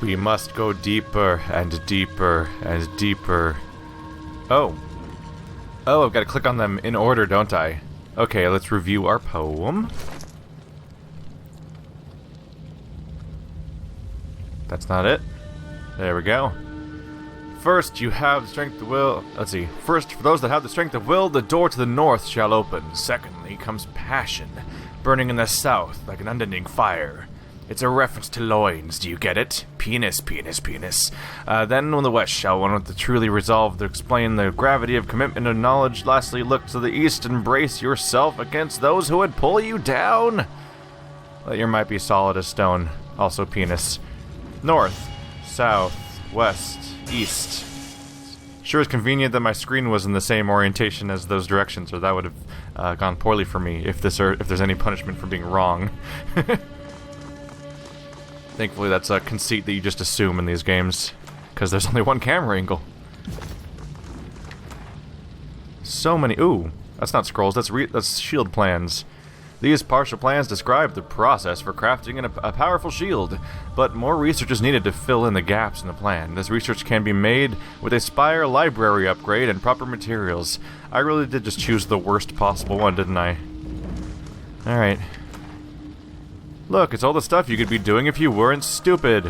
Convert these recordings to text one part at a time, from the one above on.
We must go deeper and deeper and deeper. Oh. Oh, I've got to click on them in order, don't I? Okay, let's review our poem. That's not it. There we go. First, you have the strength of will. Let's see. First, for those that have the strength of will, the door to the north shall open. Secondly comes passion, burning in the south like an unending fire. It's a reference to loins, do you get it? Penis, penis, penis. Then on the west shall one with the truly resolve to explain the gravity of commitment and knowledge. Lastly, look to the east and brace yourself against those who would pull you down. Let your might be solid as stone. Also penis. North, south, west, east. Sure is convenient that my screen was in the same orientation as those directions, or that would have gone poorly for me if there's any punishment for being wrong. Thankfully, that's a conceit that you just assume in these games, because there's only one camera angle. So many. Ooh, that's not scrolls. That's shield plans. These partial plans describe the process for crafting a powerful shield, but more research is needed to fill in the gaps in the plan. This research can be made with a Spire library upgrade and proper materials. I really did just choose the worst possible one, didn't I? Alright. Look, it's all the stuff you could be doing if you weren't stupid.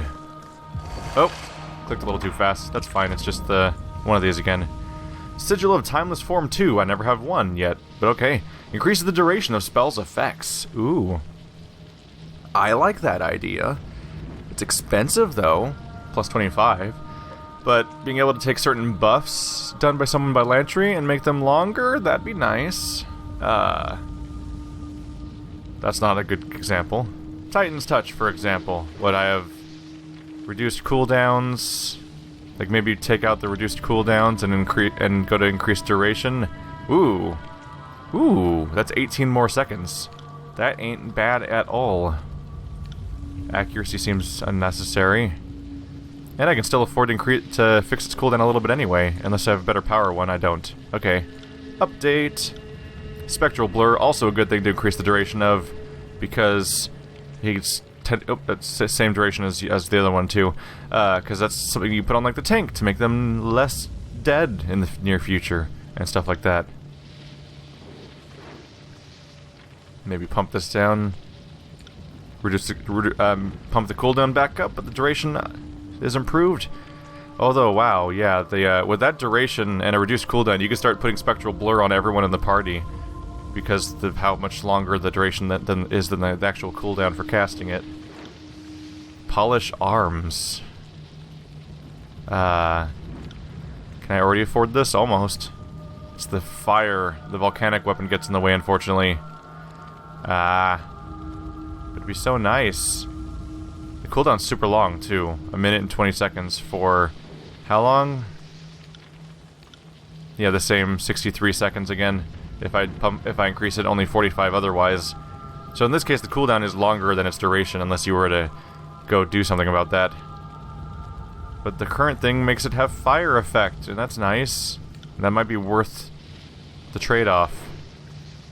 Oh, clicked a little too fast. That's fine, it's just one of these again. Sigil of Timeless Form 2, I never have one yet, but okay. Increases the duration of spells' effects. Ooh. I like that idea. It's expensive, though. Plus 25. But being able to take certain buffs done by someone by Lantry and make them longer, that'd be nice. That's not a good example. Titan's Touch, for example. Would I have reduced cooldowns? Like maybe take out the reduced cooldowns and go to increased duration? Ooh. Ooh, that's 18 more seconds. That ain't bad at all. Accuracy seems unnecessary. And I can still afford to fix its cooldown a little bit anyway, unless I have a better power one. I don't. Okay. Update. Spectral Blur, also a good thing to increase the duration of, because he's that's the same duration as the other one too, because that's something you put on like the tank to make them less dead in the near future and stuff like that. Maybe pump this down, pump the cooldown back up, but the duration is improved. Although, wow, yeah, with that duration and a reduced cooldown, you can start putting Spectral Blur on everyone in the party, because of how much longer the duration than the actual cooldown for casting it. Polish arms. Can I already afford this? Almost. It's the fire. The volcanic weapon gets in the way, unfortunately. But it'd be so nice. The cooldown's super long, too. 1 minute and 20 seconds for... how long? Yeah, the same 63 seconds again. If I increase it, only 45 otherwise. So in this case, the cooldown is longer than its duration, unless you were to go do something about that. But the current thing makes it have fire effect, and that's nice. That might be worth the trade-off.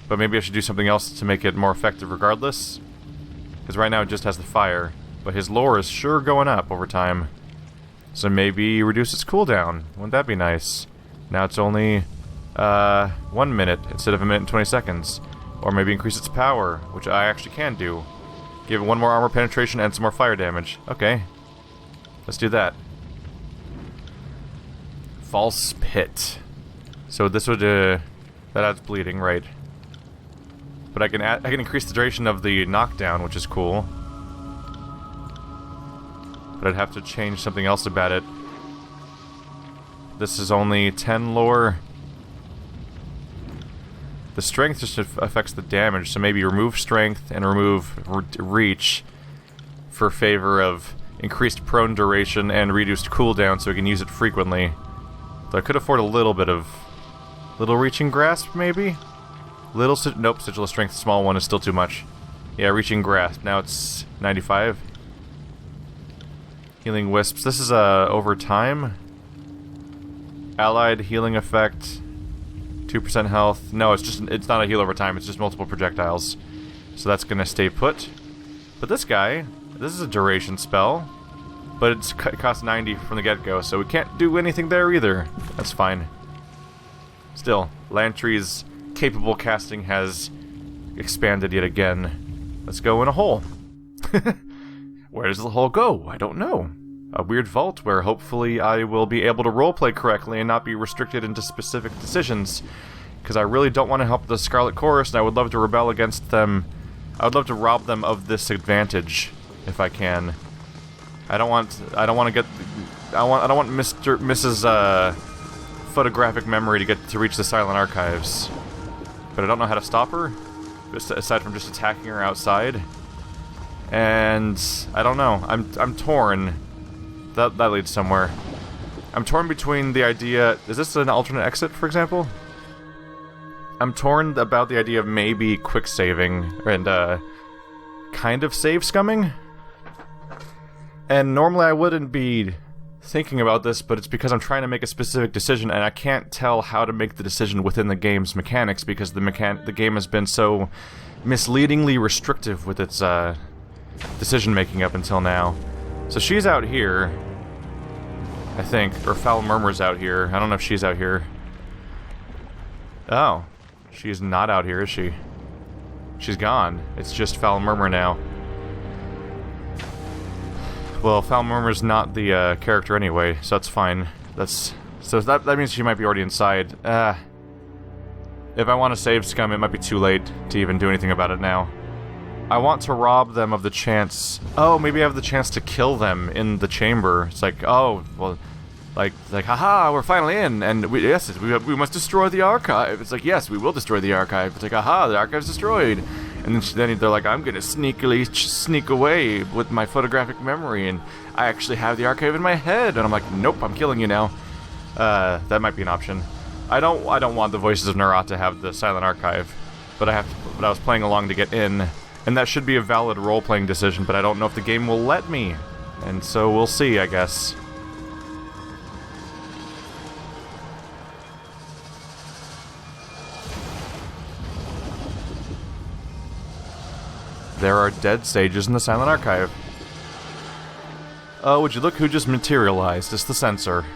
But maybe I should do something else to make it more effective regardless. Because right now it just has the fire. But his lore is sure going up over time. So maybe reduce its cooldown. Wouldn't that be nice? Now it's only 1 minute instead of 1 minute and 20 seconds. Or maybe increase its power, which I actually can do. Give it 1 more armor penetration and some more fire damage. Okay. Let's do that. False Pit. So this would, that adds bleeding, right? But I can increase the duration of the knockdown, which is cool. But I'd have to change something else about it. This is only 10 lore. The strength just affects the damage, so maybe remove strength and remove reach for favor of increased prone duration and reduced cooldown so we can use it frequently. So I could afford a little bit of... little reaching grasp, maybe? Nope, Sigil of Strength, small one is still too much. Yeah, reaching grasp, now it's 95. Healing Wisps, this is over time. Allied healing effect... 2% health. No, it's not a heal over time, it's just multiple projectiles. So that's gonna stay put. But this guy, this is a duration spell. But it costs 90 from the get-go, so we can't do anything there either. That's fine. Still, Lantry's capable casting has expanded yet again. Let's go in a hole. Where does the hole go? I don't know. A weird vault where hopefully I will be able to roleplay correctly and not be restricted into specific decisions. Because I really don't want to help the Scarlet Chorus, and I would love to rebel against them. I would love to rob them of this advantage, if I can. I don't want Mrs. Photographic Memory to reach the Silent Archives. But I don't know how to stop her, aside from just attacking her outside. And I don't know. I'm torn. That leads somewhere. I'm torn between the idea... Is this an alternate exit, for example? I'm torn about the idea of maybe quick saving and kind of save scumming. And normally I wouldn't be thinking about this, but it's because I'm trying to make a specific decision and I can't tell how to make the decision within the game's mechanics because the game has been so misleadingly restrictive with its decision making up until now. So she's out here, I think, or Foul Murmur's out here. I don't know if she's out here. Oh. She's not out here, is she? She's gone. It's just Foul Murmur now. Well, Foul Murmur's not the character anyway, so that's fine. So that means she might be already inside. If I want to save scum, it might be too late to even do anything about it now. I want to rob them of the chance... Oh, maybe I have the chance to kill them in the chamber. It's like, oh, well... Like, haha, we're finally in, and we must destroy the archive. It's like, yes, we will destroy the archive. It's like, aha, the archive's destroyed. And then they're like, I'm gonna sneakily sneak away with my photographic memory, and I actually have the archive in my head. And I'm like, nope, I'm killing you now. That might be an option. I don't want the Voices of Nerat to have the Silent Archive, but I was playing along to get in, and that should be a valid role-playing decision, but I don't know if the game will let me. And so we'll see, I guess. There are dead sages in the Silent Archive. Oh, would you look who just materialized? It's the censor.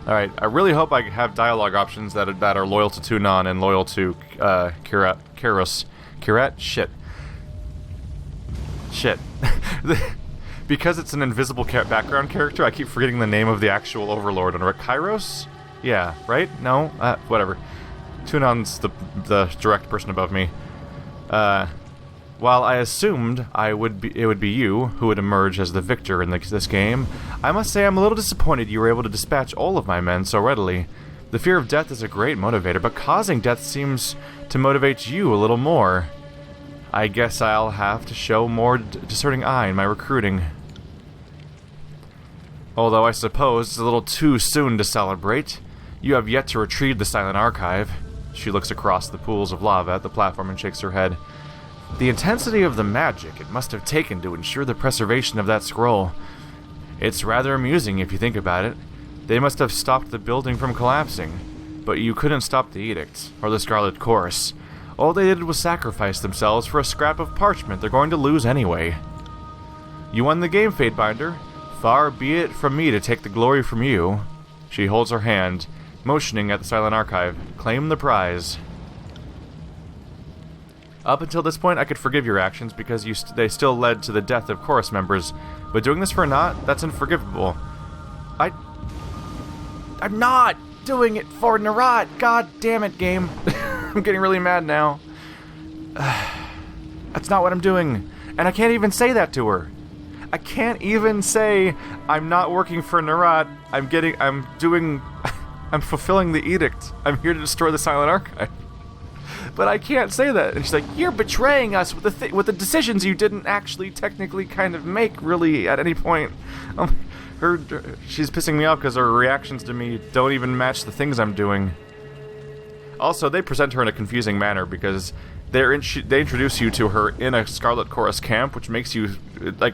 Alright, I really hope I have dialogue options that are loyal to Tunon and loyal to Kyros. Kirat? Shit. Shit. Because it's an invisible background character, I keep forgetting the name of the actual Overlord. Kyros? Yeah, right? No? Whatever. Tunon's the direct person above me. While I assumed it would be you who would emerge as the victor in this game, I must say I'm a little disappointed you were able to dispatch all of my men so readily. The fear of death is a great motivator, but causing death seems to motivate you a little more. I guess I'll have to show more discerning eye in my recruiting. Although I suppose it's a little too soon to celebrate. You have yet to retrieve the Silent Archive. She looks across the pools of lava at the platform and shakes her head. The intensity of the magic it must have taken to ensure the preservation of that scroll. It's rather amusing if you think about it. They must have stopped the building from collapsing, but you couldn't stop the edict, or the Scarlet Chorus. All they did was sacrifice themselves for a scrap of parchment they're going to lose anyway. You won the game, Fatebinder. Far be it from me to take the glory from you. She holds her hand, motioning at the Silent Archive. Claim the prize. Up until this point, I could forgive your actions because they still led to the death of chorus members, but doing this for Nott, that's unforgivable. I'm not doing it for Nerat! God damn it, game. I'm getting really mad now. That's not what I'm doing. And I can't even say that to her. I can't even say, I'm not working for Nerat. I'm fulfilling the edict. I'm here to destroy the Silent Archive. But I can't say that. And she's like, you're betraying us with the decisions you didn't actually technically kind of make, really, at any point. She's pissing me off because her reactions to me don't even match the things I'm doing. Also, they present her in a confusing manner because they introduce you to her in a Scarlet Chorus camp, which makes you,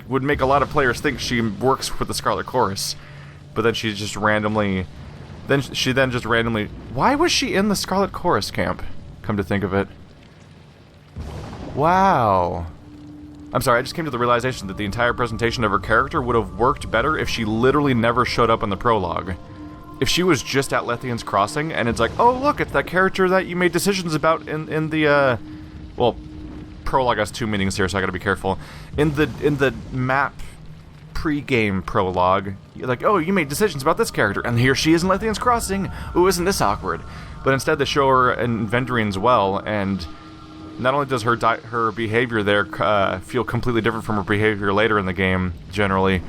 would make a lot of players think she works with the Scarlet Chorus. But then she just randomly... Why was she in the Scarlet Chorus camp? Come to think of it. Wow. I'm sorry, I just came to the realization that the entire presentation of her character would have worked better if she literally never showed up in the prologue. If she was just at Lethian's Crossing, and it's like, oh look, it's that character that you made decisions about in the, well, prologue has 2 meanings here, so I gotta be careful. In the map pre-game prologue, you're like, oh, you made decisions about this character, and here she is in Lethian's Crossing. Ooh, isn't this awkward? But instead they show her in Vendrian's Well, and not only does her behavior there feel completely different from her behavior later in the game, generally,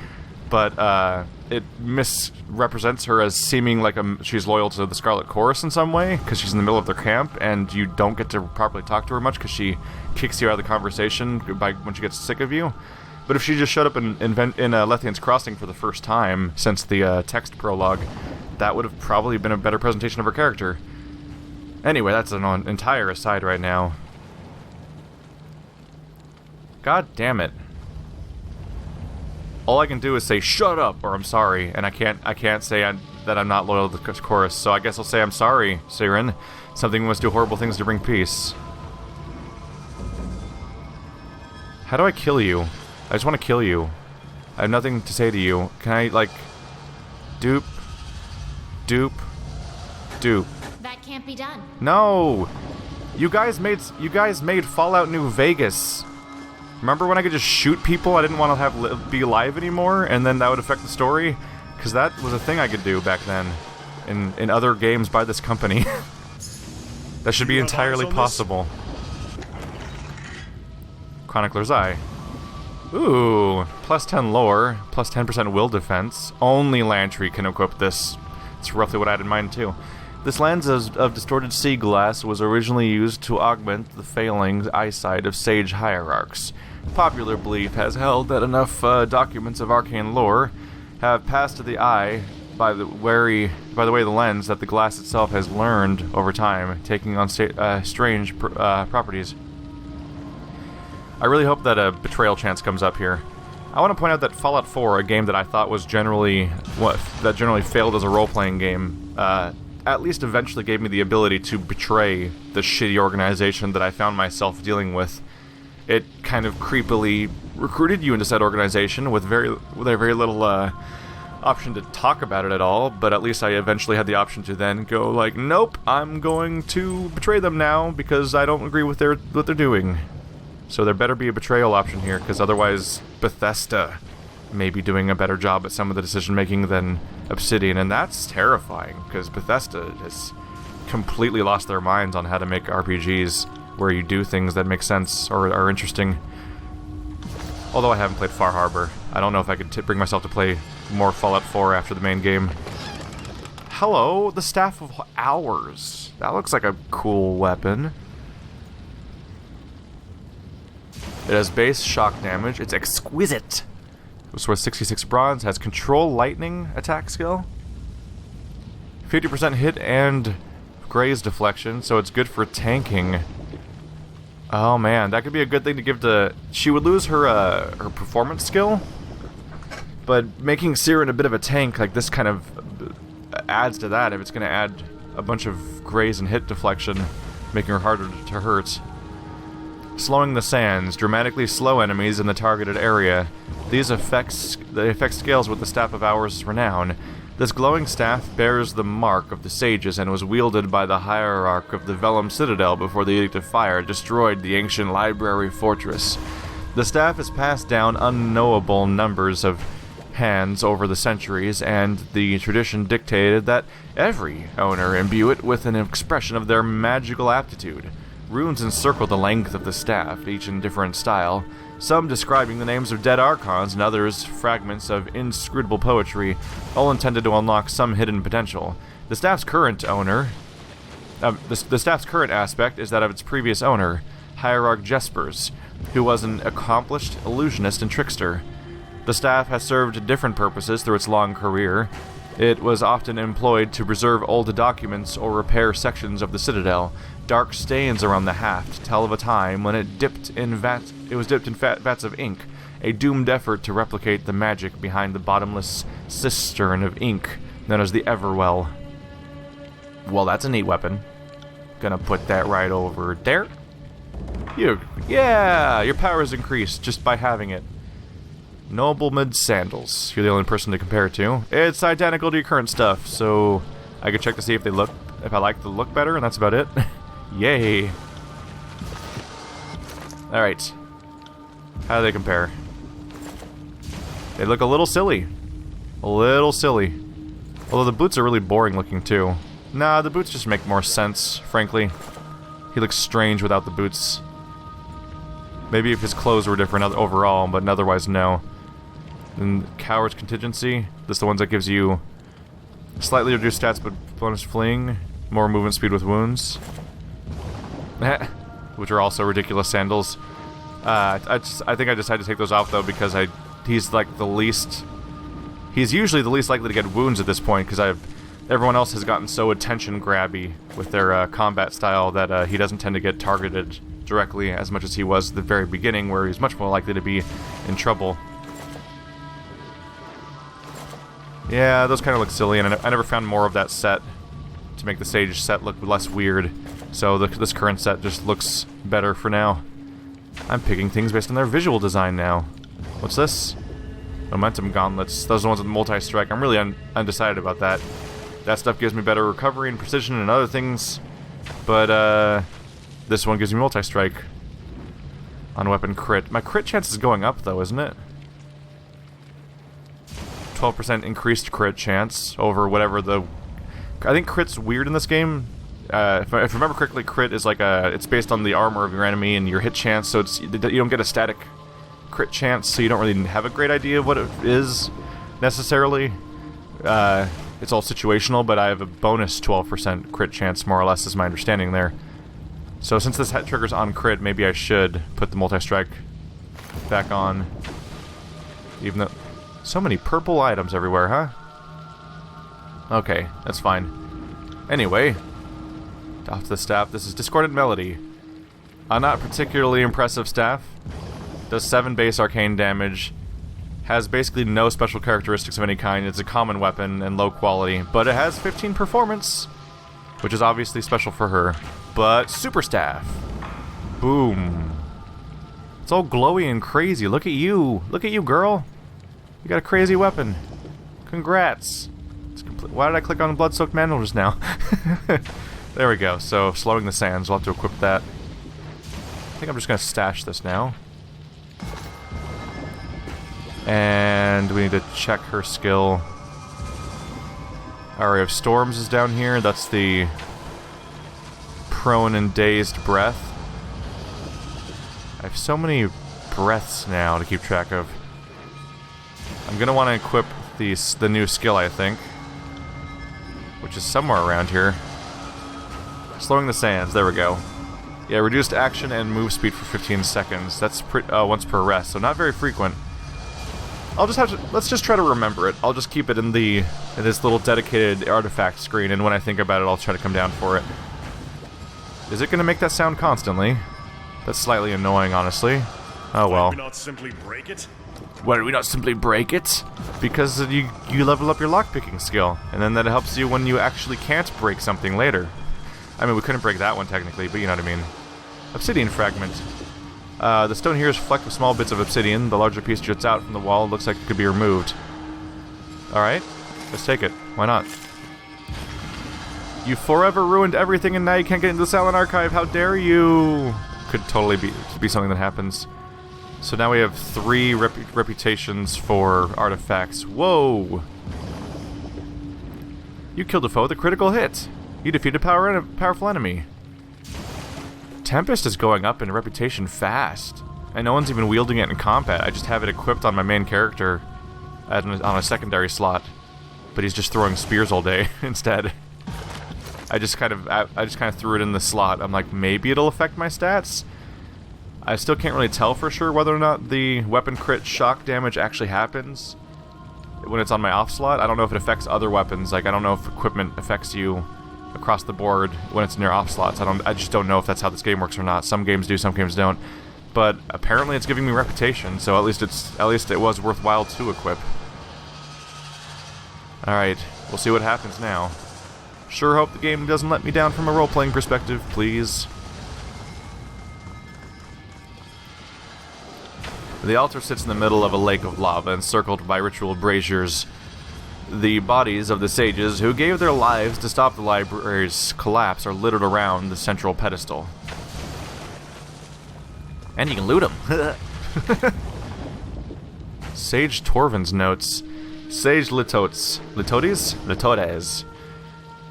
but it misrepresents her as seeming like she's loyal to the Scarlet Chorus in some way, because she's in the middle of their camp, and you don't get to properly talk to her much because she kicks you out of the conversation when she gets sick of you. But if she just showed up in Lethian's Crossing for the first time since the text prologue, that would have probably been a better presentation of her character. Anyway, that's an entire aside right now. God damn it. All I can do is say, shut up, or I'm sorry, and I can't say that I'm not loyal to the chorus, so I guess I'll say I'm sorry, Sirin. Something must do horrible things to bring peace. How do I kill you? I just want to kill you. I have nothing to say to you. Can I, like, dupe? Dupe? Dupe. That can't be done. No! You guys made Fallout New Vegas. Remember when I could just shoot people I didn't want to be alive anymore, and then that would affect the story? Because that was a thing I could do back then in other games by this company. That should be entirely possible. Chronicler's Eye. Ooh, plus 10 lore, plus 10% will defense. Only Lantry can equip this. It's roughly what I had in mind too. This lens of distorted sea glass was originally used to augment the failing eyesight of sage hierarchs. Popular belief has held that enough documents of arcane lore have passed to the eye by the way the lens that the glass itself has learned over time, taking on strange properties. I really hope that a betrayal chance comes up here. I want to point out that Fallout 4, a game that I thought was generally failed as a role-playing game, at least eventually gave me the ability to betray the shitty organization that I found myself dealing with. It kind of creepily recruited you into said organization with a very little option to talk about it at all, but at least I eventually had the option to then go like, nope, I'm going to betray them now because I don't agree with what they're doing. So there better be a betrayal option here, because otherwise Bethesda may be doing a better job at some of the decision-making than Obsidian, and that's terrifying, because Bethesda has completely lost their minds on how to make RPGs where you do things that make sense or are interesting. Although I haven't played Far Harbor. I don't know if I could bring myself to play more Fallout 4 after the main game. Hello, the Staff of Hours. That looks like a cool weapon. It has base shock damage. It's exquisite. It's worth 66 bronze. Has control lightning attack skill. 50% hit and graze deflection, so it's good for tanking. Oh man, that could be a good thing to give to... She would lose her performance skill, but making Sirin a bit of a tank like this kind of adds to that if it's going to add a bunch of graze and hit deflection, making her harder to hurt. Slowing the sands, dramatically slow enemies in the targeted area. These affect scales with the Staff of Hours' renown. This glowing staff bears the mark of the sages and was wielded by the hierarch of the Vellum Citadel before the Edict of Fire destroyed the ancient library fortress. The staff has passed down unknowable numbers of hands over the centuries, and the tradition dictated that every owner imbue it with an expression of their magical aptitude. Runes encircle the length of the staff, each in different style, some describing the names of dead archons and others fragments of inscrutable poetry, all intended to unlock some hidden potential. The staff's current aspect is that of its previous owner, Hierarch Jespers, who was an accomplished illusionist and trickster. The staff has served different purposes through its long career. It was often employed to preserve old documents or repair sections of the Citadel. Dark stains around the haft tell of a time when it was dipped in vats of ink, a doomed effort to replicate the magic behind the bottomless cistern of ink known as the Everwell. Well, that's a neat weapon. Gonna put that right over there. Yeah, your power is increased just by having it. Nobleman sandals. You're the only person to compare it to. It's identical to your current stuff, so I could check to see if I like the look better, and that's about it. Yay. Alright. How do they compare? They look a little silly. A little silly. Although the boots are really boring looking too. Nah, the boots just make more sense, frankly. He looks strange without the boots. Maybe if his clothes were different overall, but otherwise no. And Coward's Contingency. This is the ones that gives you slightly reduced stats but bonus fleeing, more movement speed with wounds. Which are also ridiculous sandals. I think I decided to take those off though because he's like the least... He's usually the least likely to get wounds at this point because everyone else has gotten so attention grabby with their combat style that he doesn't tend to get targeted directly as much as he was at the very beginning, where he's much more likely to be in trouble. Yeah, those kind of look silly, and I never found more of that set to make the stage set look less weird. So this current set just looks better for now. I'm picking things based on their visual design now. What's this? Momentum gauntlets. Those are the ones with multi-strike. I'm really undecided about that. That stuff gives me better recovery and precision and other things. But, this one gives me multi-strike. On weapon crit. My crit chance is going up, though, isn't it? 12% increased crit chance over whatever the... I think crit's weird in this game. If I remember correctly, crit is like it's based on the armor of your enemy and your hit chance, so you don't get a static crit chance, so you don't really have a great idea of what it is, necessarily. It's all situational, but I have a bonus 12% crit chance, more or less, is my understanding there. So since this trigger's on crit, maybe I should put the multi-strike back on. Even though... So many purple items everywhere, huh? Okay, that's fine. Anyway, off to the staff. This is Discordant Melody. A not particularly impressive staff. Does 7 base arcane damage. Has basically no special characteristics of any kind. It's a common weapon and low quality. But it has 15 performance, which is obviously special for her. But super staff. Boom. It's all glowy and crazy. Look at you. Look at you, girl. You got a crazy weapon. Congrats. Why did I click on the Blood-Soaked Mantle just now? There we go. So, slowing the sands. We'll have to equip that. I think I'm just going to stash this now. And we need to check her skill. Area of Storms is down here. That's the prone and dazed breath. I have so many breaths now to keep track of. I'm going to want to equip the new skill, I think. Which is somewhere around here. Slowing the sands, there we go. Yeah, reduced action and move speed for 15 seconds. That's once per rest, so not very frequent. I'll just have to, let's just try to remember it. I'll just keep it in this little dedicated artifact screen, and when I think about it, I'll try to come down for it. Is it going to make that sound constantly? That's slightly annoying, honestly. Oh well. Why do we not simply break it? Why do we not simply break it? Because you level up your lockpicking skill, and then that helps you when you actually can't break something later. I mean, we couldn't break that one technically, but you know what I mean. Obsidian fragment. The stone here is flecked with small bits of obsidian. The larger piece juts out from the wall. It looks like it could be removed. Alright, let's take it. Why not? You forever ruined everything and now you can't get into the Silent Archive. How dare you? Could totally be something that happens. So now we have 3 reputations for artifacts. Whoa! You killed a foe with a critical hit. You defeated a powerful enemy. Tempest is going up in reputation fast. And no one's even wielding it in combat. I just have it equipped on my main character on a secondary slot. But he's just throwing spears all day instead. I just kind of threw it in the slot. I'm like, maybe it'll affect my stats? I still can't really tell for sure whether or not the weapon crit shock damage actually happens when it's on my off slot. I don't know if it affects other weapons. Like, I don't know if equipment affects you across the board when it's in your off slots. I just don't know if that's how this game works or not. Some games do, some games don't. But apparently it's giving me reputation, so at least it was worthwhile to equip. Alright, we'll see what happens now. Sure hope the game doesn't let me down from a role-playing perspective, please. The altar sits in the middle of a lake of lava, encircled by ritual braziers. The bodies of the sages who gave their lives to stop the library's collapse are littered around the central pedestal. And you can loot them. Sage Torvin's notes. Sage Litotes.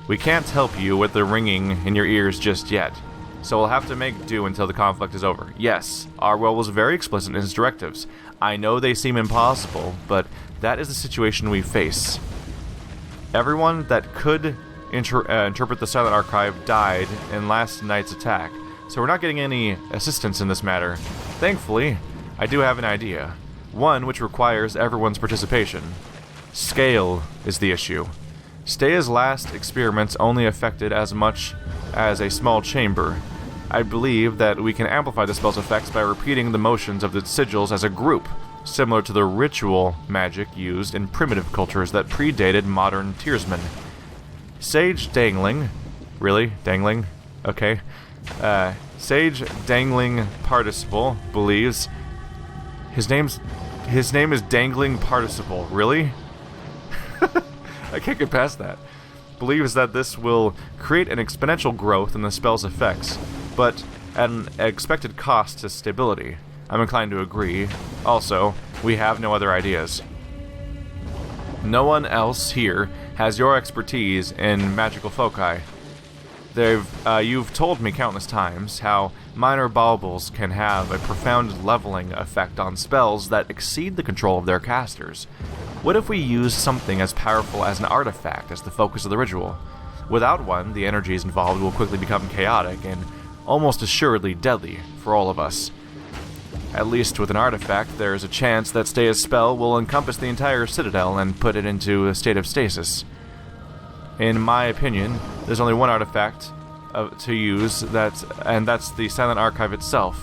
We can't help you with the ringing in your ears just yet, so we'll have to make do until the conflict is over. Yes, Arwell was very explicit in his directives. I know they seem impossible, but that is the situation we face. Everyone that could interpret the Silent Archive died in last night's attack, so we're not getting any assistance in this matter. Thankfully, I do have an idea. One which requires everyone's participation. Scale is the issue. Stea's last experiments only affected as much as a small chamber. I believe that we can amplify the spell's effects by repeating the motions of the sigils as a group, similar to the ritual magic used in primitive cultures that predated modern tiersmen. Sage Dangling... Really? Dangling? Okay. Sage Dangling Participle believes... His name is Dangling Participle. Really? I can't get past that. Believes that this will create an exponential growth in the spell's effects, but at an expected cost to stability. I'm inclined to agree. Also, we have no other ideas. No one else here has your expertise in magical foci. You've told me countless times how minor baubles can have a profound leveling effect on spells that exceed the control of their casters. What if we used something as powerful as an artifact as the focus of the ritual? Without one, the energies involved will quickly become chaotic and almost assuredly deadly for all of us. At least with an artifact, there is a chance that Stea's spell will encompass the entire citadel and put it into a state of stasis. In my opinion, there's only one artifact to use, and that's the Silent Archive itself.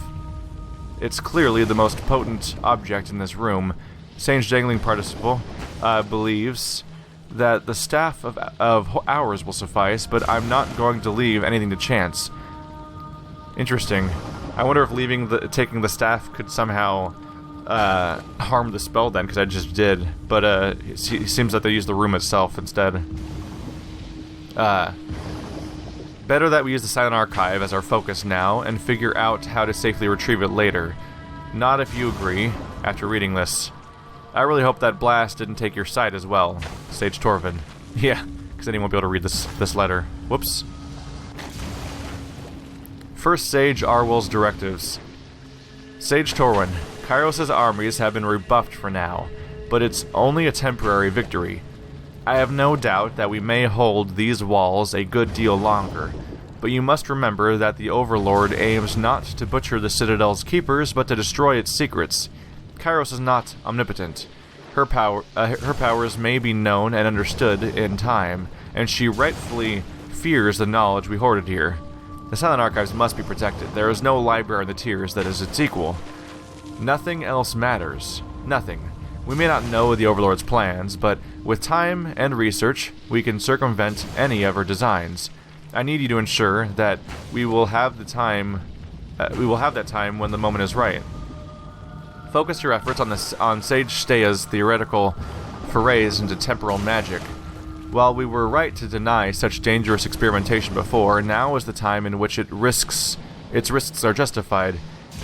It's clearly the most potent object in this room. Sage Dangling Participle believes that the staff of hours will suffice, but I'm not going to leave anything to chance. Interesting. I wonder if taking the staff could somehow harm the spell then, because I just did. But it seems that they use the room itself instead. Better that we use the Silent Archive as our focus now and figure out how to safely retrieve it later. Not if you agree, after reading this. I really hope that blast didn't take your sight as well, Sage Torvin. Yeah, because then he won't be able to read this letter. Whoops. First Sage Arwell's directives. Sage Torwin, Kairos' armies have been rebuffed for now, but it's only a temporary victory. I have no doubt that we may hold these walls a good deal longer, but you must remember that the Overlord aims not to butcher the Citadel's keepers, but to destroy its secrets. Kairos is not omnipotent. Her powers may be known and understood in time, and she rightfully fears the knowledge we hoarded here. The Silent Archives must be protected. There is no library in the tiers that is its equal. Nothing else matters. Nothing. We may not know the Overlord's plans, but with time and research, we can circumvent any of her designs. I need you to ensure that we will have that time when the moment is right. Focus your efforts on Sage Stea's theoretical forays into temporal magic. While we were right to deny such dangerous experimentation before, now is the time in which its risks are justified.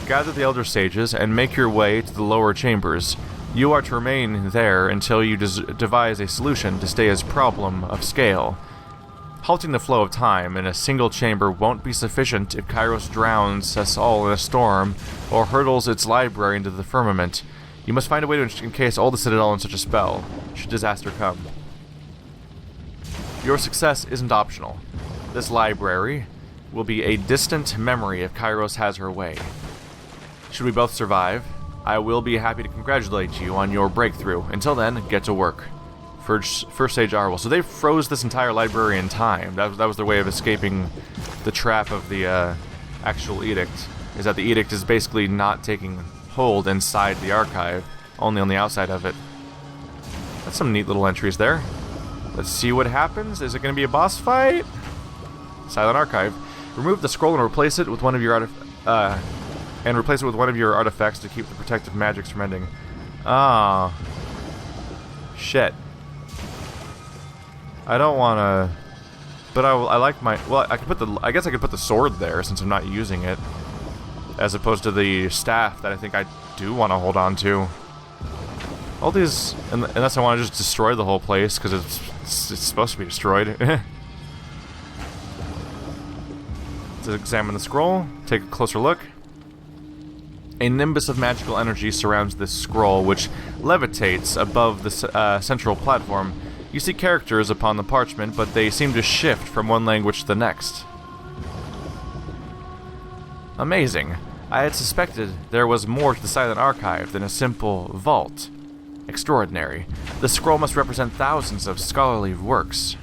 Gather the Elder Sages and make your way to the lower chambers. You are to remain there until you devise a solution to Stea's problem of scale. Halting the flow of time in a single chamber won't be sufficient if Kairos drowns us all in a storm or hurtles its library into the firmament. You must find a way to encase all the Citadel in such a spell, should disaster come. Your success isn't optional. This library will be a distant memory if Kairos has her way. Should we both survive, I will be happy to congratulate you on your breakthrough. Until then, get to work. First Sage Arwell. So they froze this entire library in time. That was their way of escaping the trap of the actual edict. Is that the edict is basically not taking hold inside the archive, only on the outside of it. That's some neat little entries there. Let's see what happens. Is it going to be a boss fight? Silent Archive. Remove the scroll and replace it with one of your and replace it with one of your artifacts to keep the protective magics from ending. Ah. Shit. I don't want to... But I like my... Well, I guess I could put the sword there since I'm not using it. As opposed to the staff that I think I do want to hold on to. All these... Unless I want to just destroy the whole place, because it's supposed to be destroyed. Let's examine the scroll. Take a closer look. A nimbus of magical energy surrounds this scroll, which levitates above the central platform. You see characters upon the parchment, but they seem to shift from one language to the next. Amazing. I had suspected there was more to the Silent Archive than a simple vault. Extraordinary. The scroll must represent thousands of scholarly works.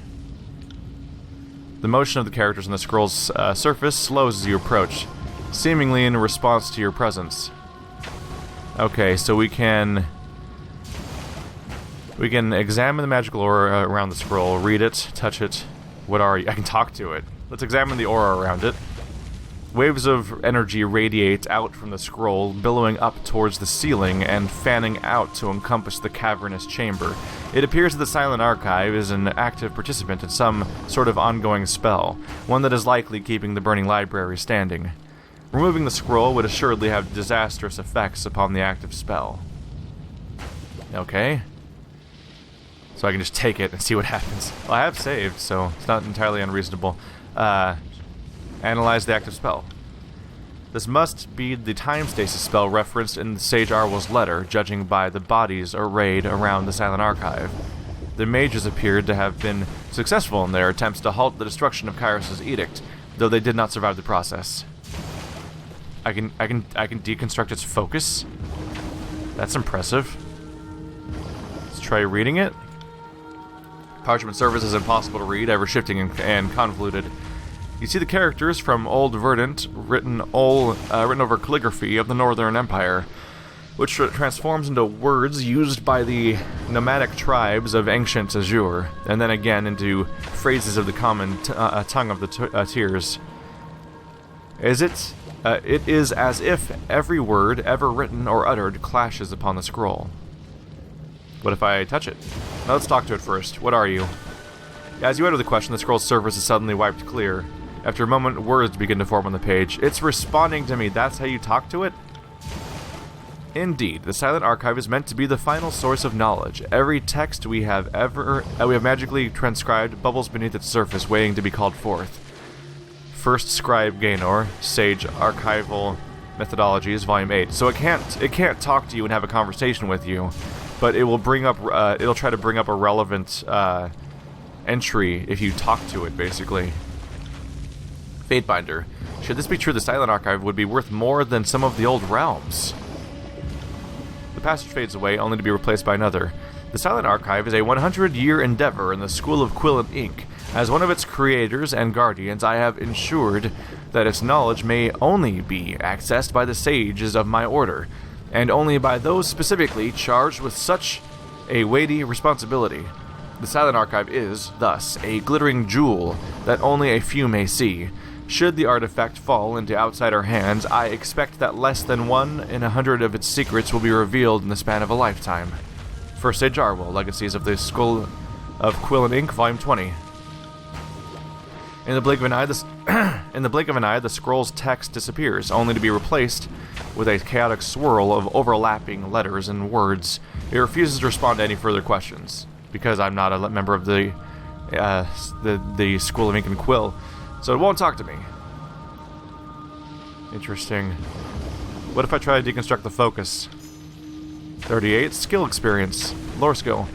The motion of the characters on the scroll's surface slows as you approach, seemingly in response to your presence. Okay, so we can examine the magical aura around the scroll, read it, touch it. What are you? I can talk to it. Let's examine the aura around it. Waves of energy radiate out from the scroll, billowing up towards the ceiling and fanning out to encompass the cavernous chamber. It appears that the Silent Archive is an active participant in some sort of ongoing spell, one that is likely keeping the burning library standing. Removing the scroll would assuredly have disastrous effects upon the active spell. Okay. So I can just take it and see what happens. Well, I have saved, so it's not entirely unreasonable. Analyze the active spell. This must be the time stasis spell referenced in Sage Arwell's letter, judging by the bodies arrayed around the Silent Archive. The mages appeared to have been successful in their attempts to halt the destruction of Kairos' edict, though they did not survive the process. I can deconstruct its focus. That's impressive. Let's try reading it. Parchment surface is impossible to read, ever shifting and convoluted. You see the characters from Old Verdant written over calligraphy of the Northern Empire, which transforms into words used by the nomadic tribes of ancient Azure, and then again into phrases of the common tongue of the Tiers. It is as if every word ever written or uttered clashes upon the scroll. What if I touch it? Now let's talk to it first. What are you? As you utter the question, the scroll's surface is suddenly wiped clear. After a moment, words begin to form on the page. It's responding to me. That's how you talk to it? Indeed, the Silent Archive is meant to be the final source of knowledge. Every text we have magically transcribed bubbles beneath its surface, waiting to be called forth. First Scribe Gaynor, Sage Archival Methodologies, Volume 8. So it can't talk to you and have a conversation with you, but it will bring up it'll try to bring up a relevant entry if you talk to it, basically. Fatebinder. Should this be true, the Silent Archive would be worth more than some of the old realms. The passage fades away, only to be replaced by another. The Silent Archive is a 100-year endeavor in the School of Quill and Ink. As one of its creators and guardians, I have ensured that its knowledge may only be accessed by the sages of my order, and only by those specifically charged with such a weighty responsibility. The Silent Archive is, thus, a glittering jewel that only a few may see. Should the artifact fall into outsider hands, I expect that less than 1 in 100 of its secrets will be revealed in the span of a lifetime. For Sage Arwell, Legacies of the School of Quill and Ink, Volume 20. In the blink of an eye, the scroll's text disappears, only to be replaced with a chaotic swirl of overlapping letters and words. It refuses to respond to any further questions, because I'm not a member of the School of Ink and Quill, so it won't talk to me. Interesting. What if I try to deconstruct the focus? 38, skill experience, lore skill.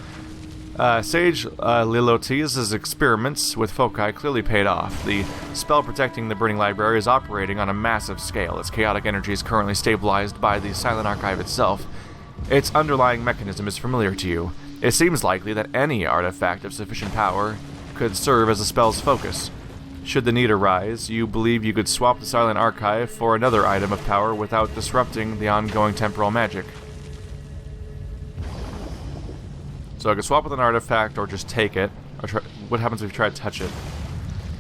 Sage Lilotes' experiments with foci clearly paid off. The spell protecting the burning library is operating on a massive scale. Its chaotic energy is currently stabilized by the Silent Archive itself. Its underlying mechanism is familiar to you. It seems likely that any artifact of sufficient power could serve as a spell's focus. Should the need arise, you believe you could swap the Silent Archive for another item of power without disrupting the ongoing temporal magic. So I could swap with an artifact or just take it. What happens if you try to touch it?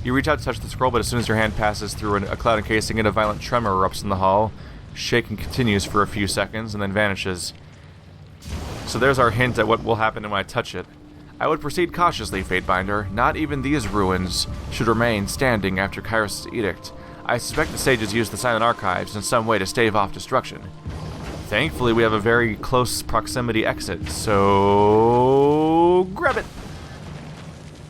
You reach out to touch the scroll, but as soon as your hand passes through a cloud encasing it, a violent tremor erupts in the hall. Shaking continues for a few seconds and then vanishes. So there's our hint at what will happen when I touch it. I would proceed cautiously, Fatebinder. Not even these ruins should remain standing after Kairos' edict. I suspect the sages used the Silent Archives in some way to stave off destruction. Thankfully, we have a very close proximity exit, so grab it!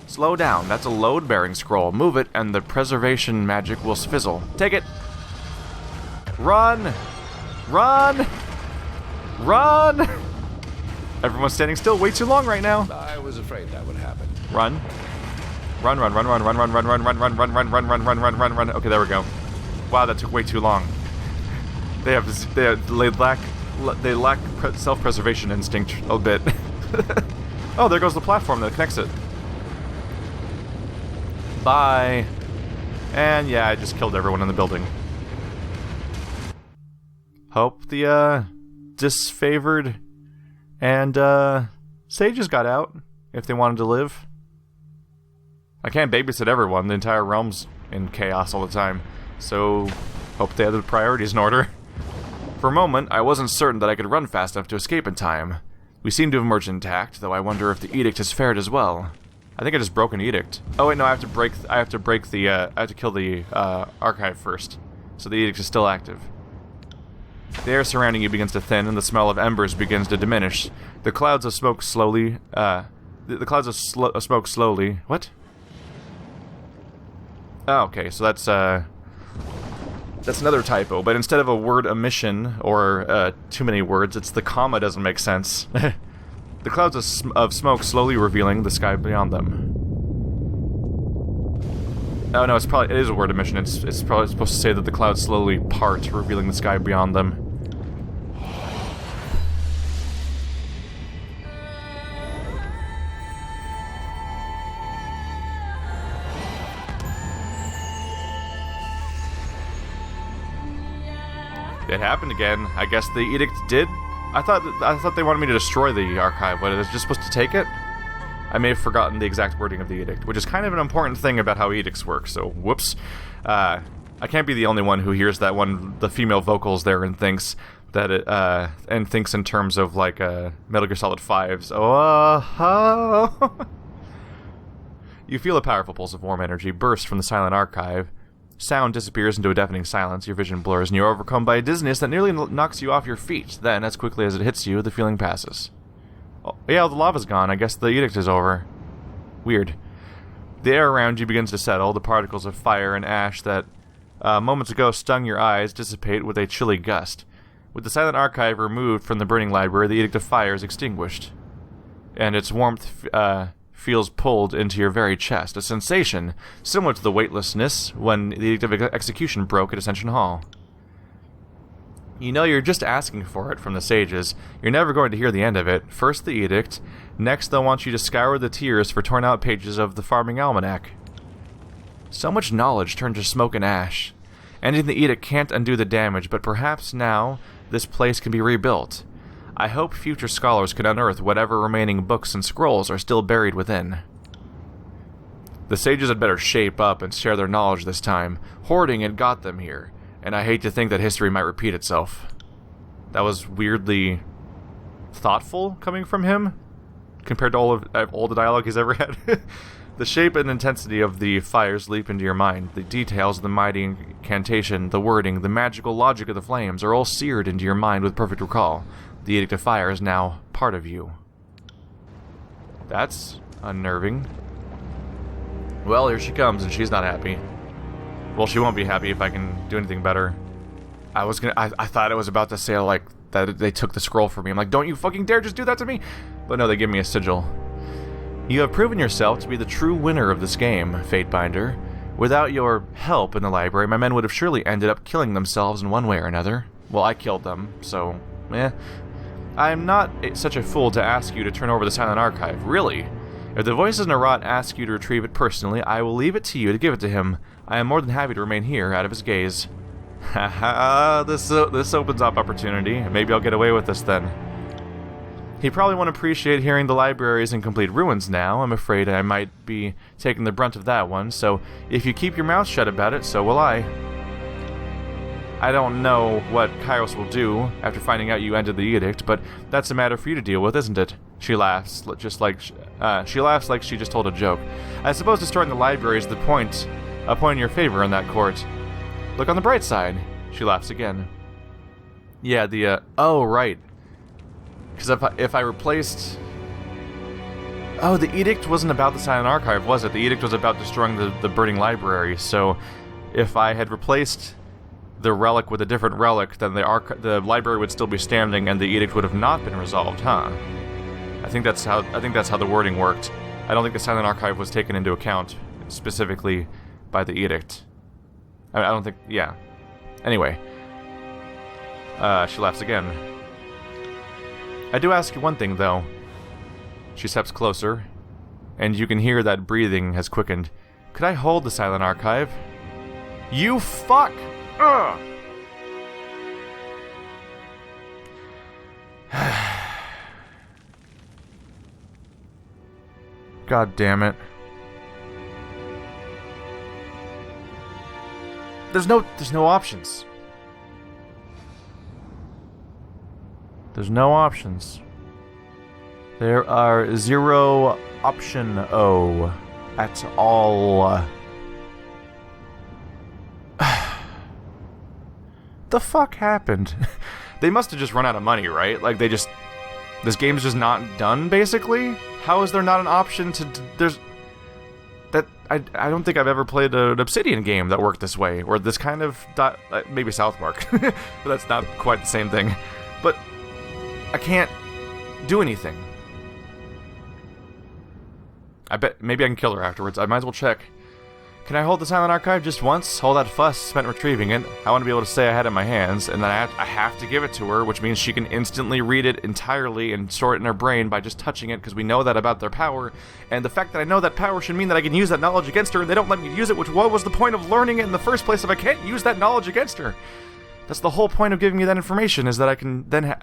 Slow down. That's a load-bearing scroll. Move it, and the preservation magic will fizzle. Take it! Run! Run! Run! Everyone's standing still way too long right now. I was afraid that would happen. Run. Run, run, run, run, run, run, run, run, run, run, run, run, run, run, run, run, run, run. Okay, there we go. Wow, that took way too long. They lack self-preservation instinct a bit. Oh, there goes the platform that connects it. Bye. And yeah, I just killed everyone in the building. Hope the disfavored and sages got out if they wanted to live. I can't babysit everyone. The entire realm's in chaos all the time. So, hope they had the priorities in order. For a moment, I wasn't certain that I could run fast enough to escape in time. We seem to have emerged intact, though I wonder if the edict has fared as well. I think I just broke an edict. Oh wait, no, I have to kill the archive first. So the edict is still active. The air surrounding you begins to thin, and the smell of embers begins to diminish. The clouds of smoke slowly. What? Oh, okay. So that's another typo. But instead of a word omission or too many words, it's the comma doesn't make sense. The clouds of smoke slowly revealing the sky beyond them. Oh no, it is a word omission. It's probably supposed to say that the clouds slowly part, revealing the sky beyond them. It happened again. I guess the edict did. I thought they wanted me to destroy the archive, but I was just supposed to take it? I may have forgotten the exact wording of the edict, which is kind of an important thing about how edicts work, so whoops. I can't be the only one who hears that the female vocals there and thinks that it, and thinks in terms of like, Metal Gear Solid 5's, You feel a powerful pulse of warm energy burst from the Silent Archive. Sound disappears into a deafening silence, your vision blurs, and you're overcome by a dizziness that nearly knocks you off your feet. Then, as quickly as it hits you, the feeling passes. Oh, yeah, the lava's gone. I guess the edict is over. Weird. The air around you begins to settle. The particles of fire and ash that moments ago stung your eyes dissipate with a chilly gust. With the Silent Archive removed from the burning library, the edict of fire is extinguished. And its warmth feels pulled into your very chest, a sensation similar to the weightlessness when the edict of execution broke at Ascension Hall. You know you're just asking for it from the sages. You're never going to hear the end of it. First the edict, next they'll want you to scour the tiers for torn out pages of the Farming Almanac. So much knowledge turned to smoke and ash. Ending the edict can't undo the damage, but perhaps now this place can be rebuilt. I hope future scholars can unearth whatever remaining books and scrolls are still buried within. The sages had better shape up and share their knowledge this time. Hoarding had got them here, and I hate to think that history might repeat itself. That was weirdly thoughtful coming from him, compared to all the dialogue he's ever had. The shape and intensity of the fires leap into your mind. The details of the mighty incantation, the wording, the magical logic of the flames are all seared into your mind with perfect recall. The Edict of Fire is now part of you. That's unnerving. Well, here she comes, and she's not happy. Well, she won't be happy if I can do anything better. I thought it was about to say, like, that they took the scroll from me. I'm like, don't you fucking dare just do that to me! But no, they give me a sigil. You have proven yourself to be the true winner of this game, Fatebinder. Without your help in the library, my men would have surely ended up killing themselves in one way or another. Well, I killed them, so, I am not such a fool to ask you to turn over the Silent Archive, really. If the voices in Arat ask you to retrieve it personally, I will leave it to you to give it to him. I am more than happy to remain here, out of his gaze. Haha, this opens up opportunity. Maybe I'll get away with this then. He probably won't appreciate hearing the library is in complete ruins now. I'm afraid I might be taking the brunt of that one, so if you keep your mouth shut about it, so will I. I don't know what Kairos will do after finding out you ended the edict, but that's a matter for you to deal with, isn't it? She laughs, just like she laughs like she just told a joke. I suppose destroying the library is a point in your favor in that court. Look on the bright side. She laughs again. Yeah, oh right. Because if I replaced... Oh, the edict wasn't about the Silent Archive, was it? The edict was about destroying the burning library, so if I had replaced the relic with a different relic, then the library would still be standing and the edict would have not been resolved, huh? I think that's how the wording worked. I don't think the Silent Archive was taken into account specifically by the edict. I don't think, yeah. Anyway. She laughs again. I do ask you one thing, though. She steps closer, and you can hear that breathing has quickened. Could I hold the Silent Archive? You fuck! Ugh! God damn it. There's no options. There's no options. There are zero option O at all. The fuck happened? They must have just run out of money, right? Like they just... This game's just not done, basically? How is there not an option to... There's... That... I don't think I've ever played an Obsidian game that worked this way, or this kind of... maybe South Park. But that's not quite the same thing. But... I can't... do anything. I bet... Maybe I can kill her afterwards. I might as well check. Can I hold the Silent Archive just once? All that fuss spent retrieving it. I want to be able to say I had it in my hands, and then I have to give it to her, which means she can instantly read it entirely and store it in her brain by just touching it, because we know that about their power. And the fact that I know that power should mean that I can use that knowledge against her, and they don't let me use it, which what was the point of learning it in the first place if I can't use that knowledge against her? That's the whole point of giving me that information, is that I can then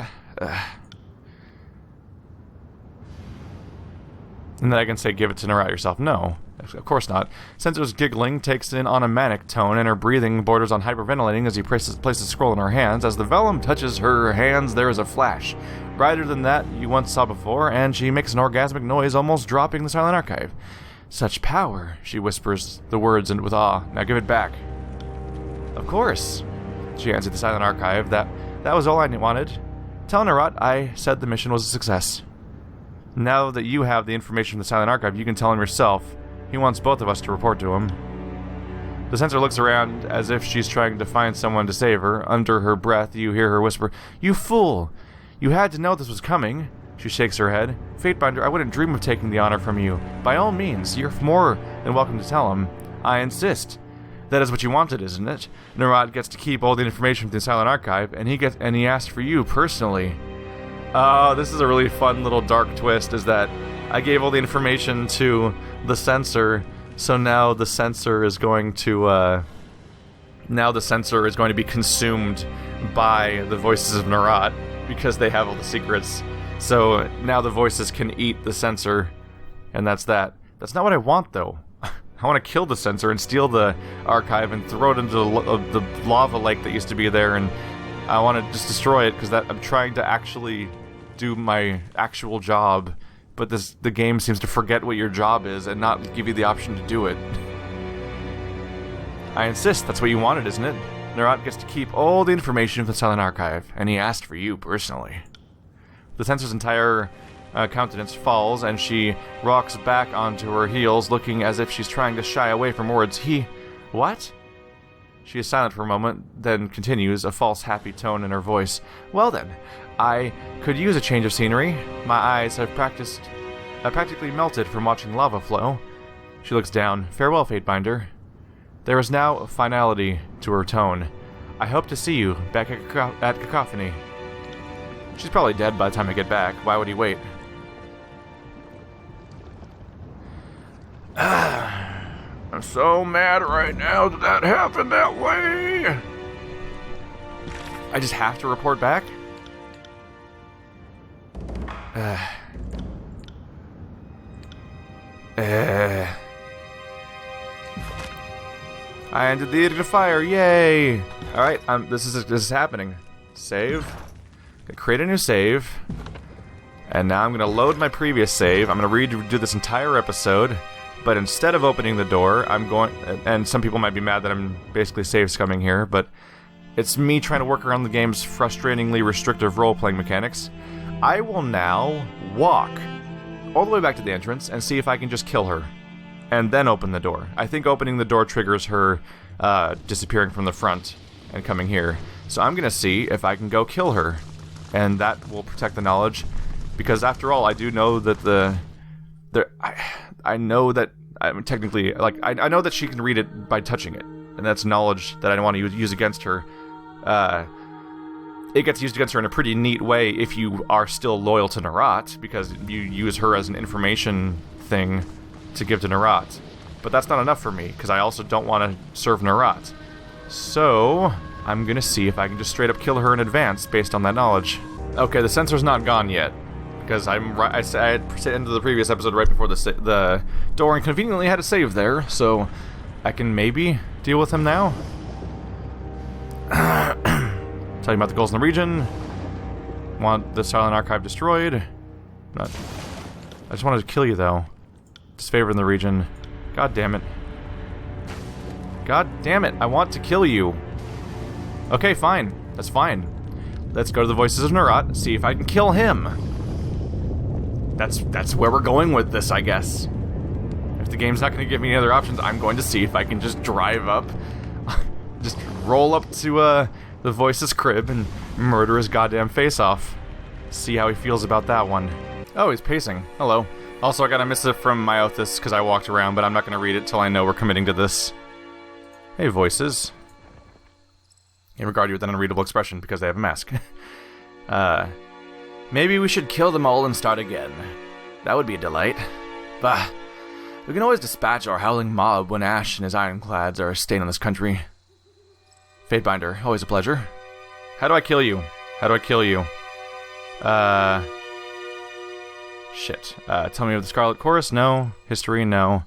and then I can say, give it to Narat yourself. No, of course not. Sensor's giggling takes in on a manic tone, and her breathing borders on hyperventilating as he places the scroll in her hands. As the vellum touches her hands, there is a flash. Brighter than that you once saw before, and she makes an orgasmic noise, almost dropping the Silent Archive. Such power, she whispers the words with awe. Now give it back. Of course, she answered the Silent Archive. That was all I wanted. Tell Narat I said the mission was a success. Now that you have the information from the Silent Archive, you can tell him yourself. He wants both of us to report to him. The censor looks around as if she's trying to find someone to save her. Under her breath, you hear her whisper, "You fool! You had to know this was coming." She shakes her head. Fatebinder, I wouldn't dream of taking the honor from you. By all means, you're more than welcome to tell him. I insist. That is what you wanted, isn't it? Narat gets to keep all the information from the Silent Archive, and he asked for you personally. Oh, this is a really fun little dark twist, is that I gave all the information to the censor, so now the censor is going to, be consumed by the voices of Narat, because they have all the secrets. So now the voices can eat the censor, and that's that. That's not what I want, though. I want to kill the censor and steal the archive and throw it into the lava lake that used to be there, and I want to just destroy it, because I'm trying to actually do my actual job, but the game seems to forget what your job is and not give you the option to do it. I insist, that's what you wanted, isn't it? Narat gets to keep all the information from the Silent Archive, and he asked for you personally. The censor's entire countenance falls, and she rocks back onto her heels, looking as if she's trying to shy away from words. What? She is silent for a moment, then continues, a false happy tone in her voice. Well then, I could use a change of scenery. My eyes have practically melted from watching lava flow. She looks down. Farewell, Fatebinder. There is now a finality to her tone. I hope to see you back at Cacophony. She's probably dead by the time I get back. Why would he wait? I'm so mad right now that happened that way. I just have to report back? I ended the edict of fire, yay! Alright, this is happening. Save. Gonna create a new save. And now I'm gonna load my previous save. I'm gonna redo this entire episode. But instead of opening the door, I'm going... And some people might be mad that I'm basically save scumming here, but it's me trying to work around the game's frustratingly restrictive role-playing mechanics. I will now walk all the way back to the entrance and see if I can just kill her. And then open the door. I think opening the door triggers her disappearing from the front and coming here. So I'm gonna see if I can go kill her. And that will protect the knowledge. Because after all, I do know that I know that I'm technically, like, I know that she can read it by touching it. And that's knowledge that I want to use against her. It gets used against her in a pretty neat way if you are still loyal to Narat, because you use her as an information thing to give to Narat. But that's not enough for me, because I also don't want to serve Narat. So, I'm gonna see if I can just straight up kill her in advance based on that knowledge. Okay, the sensor's not gone yet, because I had into the previous episode right before the door and conveniently had a save there, so I can maybe deal with him now. Tell you about the goals in the region. Want the Silent Archive destroyed. I just wanted to kill you, though. Disfavor in the region. God damn it. God damn it, I want to kill you. Okay, fine. That's fine. Let's go to the Voices of Narat, see if I can kill him. That's where we're going with this, I guess. If the game's not going to give me any other options, I'm going to see if I can just drive up. Just roll up to the Voice's crib and murder his goddamn face off. See how he feels about that one. Oh, he's pacing. Hello. Also, I got a missive from Myothis because I walked around, but I'm not going to read it till I know we're committing to this. Hey, Voices. I regard you with an unreadable expression because they have a mask. Maybe we should kill them all and start again. That would be a delight. Bah. We can always dispatch our howling mob when Ash and his ironclads are a stain on this country. Fatebinder, always a pleasure. How do I kill you? How do I kill you? Shit. Tell me of the Scarlet Chorus? No. History? No.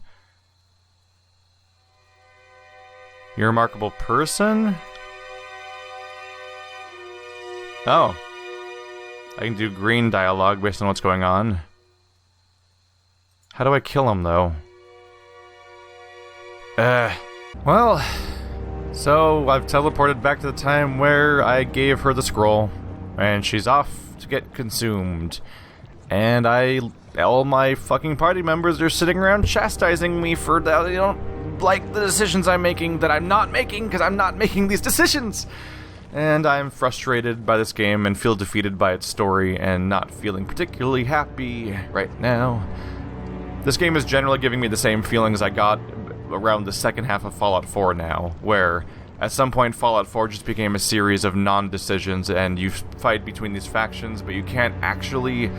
You're a remarkable person? Oh. I can do green dialogue based on what's going on. How do I kill him, though? Well... So, I've teleported back to the time where I gave her the scroll, and she's off to get consumed. And all my fucking party members are sitting around chastising me for that they don't like the decisions I'm making that I'm not making, because I'm not making these decisions! And I'm frustrated by this game and feel defeated by its story and not feeling particularly happy right now. This game is generally giving me the same feelings I got around the second half of Fallout 4 now, where at some point Fallout 4 just became a series of non-decisions and you fight between these factions, but you can't actually,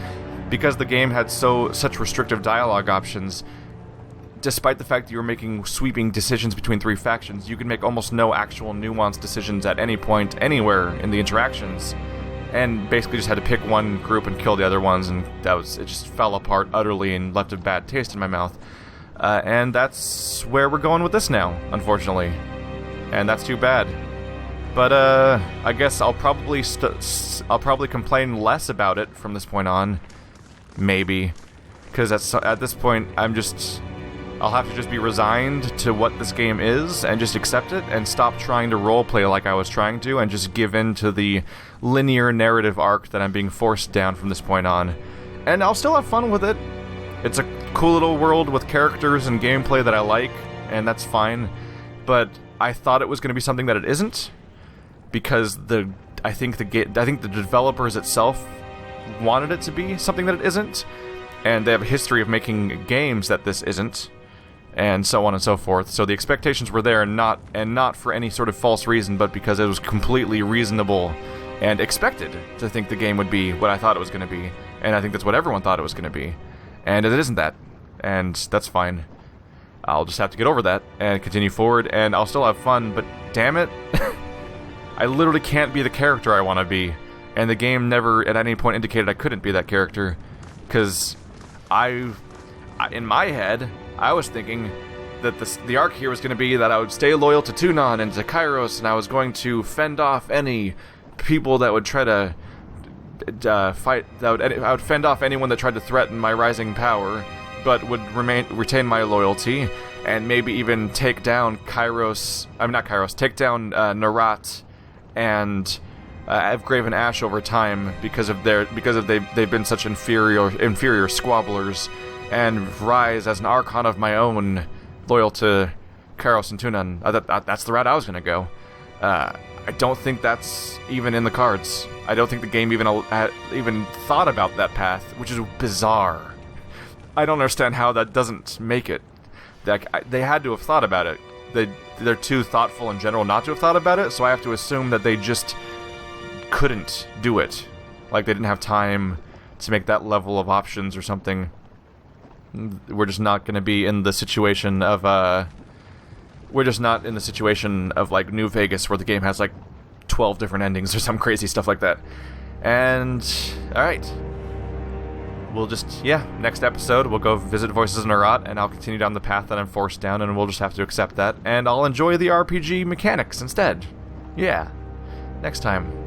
because the game had such restrictive dialogue options, despite the fact that you were making sweeping decisions between three factions, you could make almost no actual nuanced decisions at any point, anywhere in the interactions, and basically just had to pick one group and kill the other ones, and it just fell apart utterly and left a bad taste in my mouth. And that's where we're going with this now, unfortunately. And that's too bad. But, I guess I'll probably complain less about it from this point on. Maybe. Because at this point, I'll have to just be resigned to what this game is, and just accept it, and stop trying to roleplay like I was trying to, and just give in to the linear narrative arc that I'm being forced down from this point on. And I'll still have fun with it. It's a cool little world with characters and gameplay that I like, and that's fine. But I thought it was going to be something that it isn't, because I think the developers itself wanted it to be something that it isn't, and they have a history of making games that this isn't, and so on and so forth. So the expectations were there, and not for any sort of false reason, but because it was completely reasonable and expected to think the game would be what I thought it was going to be, and I think that's what everyone thought it was going to be. And it isn't that, and that's fine. I'll just have to get over that and continue forward, and I'll still have fun, but damn it, I literally can't be the character I want to be, and the game never at any point indicated I couldn't be that character, because in my head, I was thinking, the arc here was going to be that I would stay loyal to Tunon and to Kairos, and I was going to fend off any people that would try to fight. I would fend off anyone that tried to threaten my rising power, but would retain my loyalty, and maybe even take down Kairos. Take down Narat and Evgrave and Ash over time because they've been such inferior squabblers, and rise as an Archon of my own, loyal to Kairos and Tunon. That's the route I was going to go. I don't think that's even in the cards. I don't think the game even thought about that path, which is bizarre. I don't understand how that doesn't make it. They had to have thought about it. They're too thoughtful in general not to have thought about it, so I have to assume that they just couldn't do it. Like, they didn't have time to make that level of options or something. We're just not going to be in the situation of, like, New Vegas, where the game has, like, 12 different endings or some crazy stuff like that. And, alright. We'll just, next episode, we'll go visit Voices in Arat, and I'll continue down the path that I'm forced down, and we'll just have to accept that. And I'll enjoy the RPG mechanics instead. Yeah. Next time.